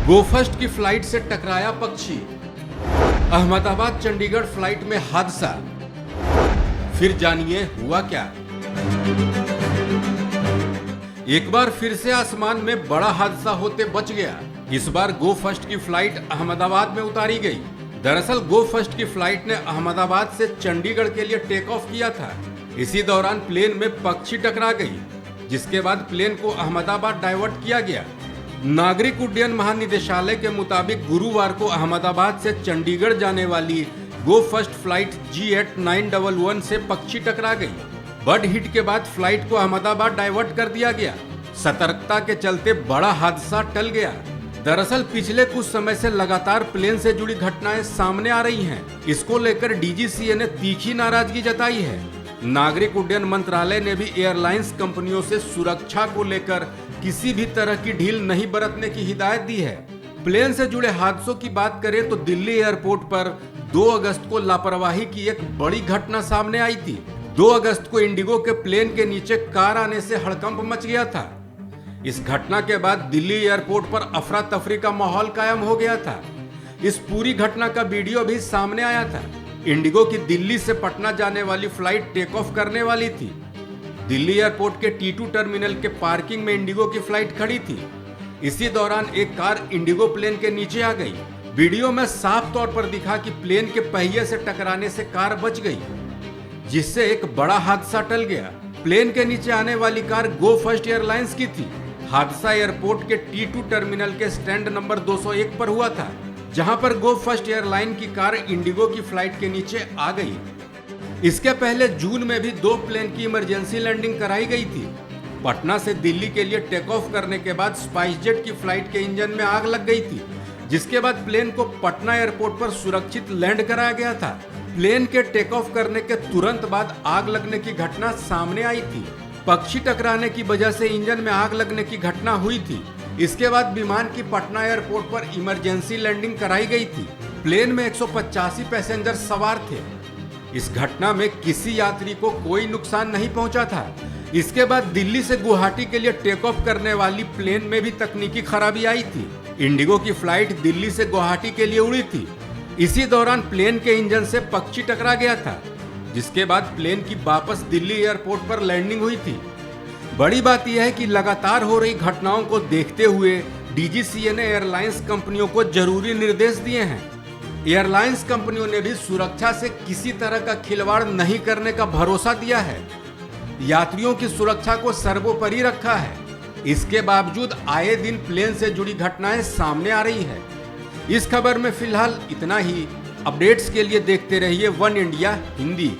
गोफस्ट की फ्लाइट से टकराया पक्षी। अहमदाबाद चंडीगढ़ फ्लाइट में हादसा। फिर जानिए हुआ क्या। एक बार फिर से आसमान में बड़ा हादसा होते बच गया। इस बार गोफस्ट की फ्लाइट अहमदाबाद में उतारी गई। दरअसल गोफस्ट की फ्लाइट ने अहमदाबाद से चंडीगढ़ के लिए टेक ऑफ किया था। इसी दौरान प्लेन में पक्षी टकरा गई, जिसके बाद प्लेन को अहमदाबाद डाइवर्ट किया गया। नागरिक उड्डयन महानिदेशालय के मुताबिक गुरुवार को अहमदाबाद से चंडीगढ़ जाने वाली गोफस्ट फ्लाइट G8 911 से पक्षी टकरा गई। बर्ड हिट के बाद फ्लाइट को अहमदाबाद डाइवर्ट कर दिया गया। सतर्कता के चलते बड़ा हादसा टल गया। दरअसल पिछले कुछ समय से लगातार प्लेन से जुड़ी घटनाएं सामने आ रही हैं। इसको लेकर DGCA ने तीखी नाराजगी जताई है। नागरिक उड्डयन मंत्रालय ने भी एयरलाइंस कंपनियों से सुरक्षा को लेकर किसी भी तरह की ढील नहीं बरतने की हिदायत दी है। प्लेन से जुड़े हादसों की बात करें तो दिल्ली एयरपोर्ट पर 2 अगस्त को लापरवाही की एक बड़ी घटना सामने आई थी। 2 अगस्त को इंडिगो के प्लेन के नीचे कार आने से हड़कंप मच गया था। इस घटना के बाद दिल्ली एयरपोर्ट पर अफरा तफरी का माहौल कायम हो गया था। इस पूरी घटना का वीडियो भी सामने आया था। इंडिगो की दिल्ली से पटना जाने वाली फ्लाइट टेक ऑफ करने वाली थी। दिल्ली एयरपोर्ट के T2 टर्मिनल के पार्किंग में इंडिगो की फ्लाइट खड़ी थी। इसी दौरान एक कार इंडिगो प्लेन के नीचे आ गई। वीडियो में साफ तौर पर दिखा कि प्लेन के पहिए से टकराने से कार बच गई, जिससे एक बड़ा हादसा टल गया। प्लेन के नीचे आने वाली कार गोफस्ट एयरलाइंस की थी। हादसा एयरपोर्ट के T2 टर्मिनल के स्टैंड नंबर 201 पर हुआ था, जहां पर गोफस्ट एयरलाइन की कार इंडिगो की फ्लाइट के नीचे आ गई। इसके पहले जून में भी 2 प्लेन की इमरजेंसी लैंडिंग कराई गई थी। पटना से दिल्ली के लिए टेक ऑफ करने के बाद स्पाइसजेट की फ्लाइट के इंजन में आग लग गई थी, जिसके बाद प्लेन को पटना एयरपोर्ट पर सुरक्षित लैंड कराया गया था। प्लेन के टेक ऑफ करने के तुरंत बाद आग लगने की घटना सामने आई थी। पक्षी टकराने की वजह से इंजन में आग लगने की घटना हुई थी। इसके बाद विमान की पटना एयरपोर्ट पर इमरजेंसी लैंडिंग कराई गई थी। प्लेन में 185 पैसेंजर सवार थे। इस घटना में किसी यात्री को कोई नुकसान नहीं पहुंचा था। इसके बाद दिल्ली से गुवाहाटी के लिए टेक ऑफ करने वाली प्लेन में भी तकनीकी खराबी आई थी। इंडिगो की फ्लाइट दिल्ली से गुवाहाटी के लिए उड़ी थी। इसी दौरान प्लेन के इंजन से पक्षी टकरा गया था, जिसके बाद प्लेन की वापस दिल्ली एयरपोर्ट पर लैंडिंग हुई थी। बड़ी बात यह है कि लगातार हो रही घटनाओं को देखते हुए DGCA ने एयरलाइंस कंपनियों को जरूरी निर्देश दिए हैं। एयरलाइंस कंपनियों ने भी सुरक्षा से किसी तरह का खिलवाड़ नहीं करने का भरोसा दिया है। यात्रियों की सुरक्षा को सर्वोपरि रखा है। इसके बावजूद आए दिन प्लेन से जुड़ी घटनाएं सामने आ रही है। इस खबर में फिलहाल इतना ही। अपडेट्स के लिए देखते रहिए वन इंडिया हिंदी।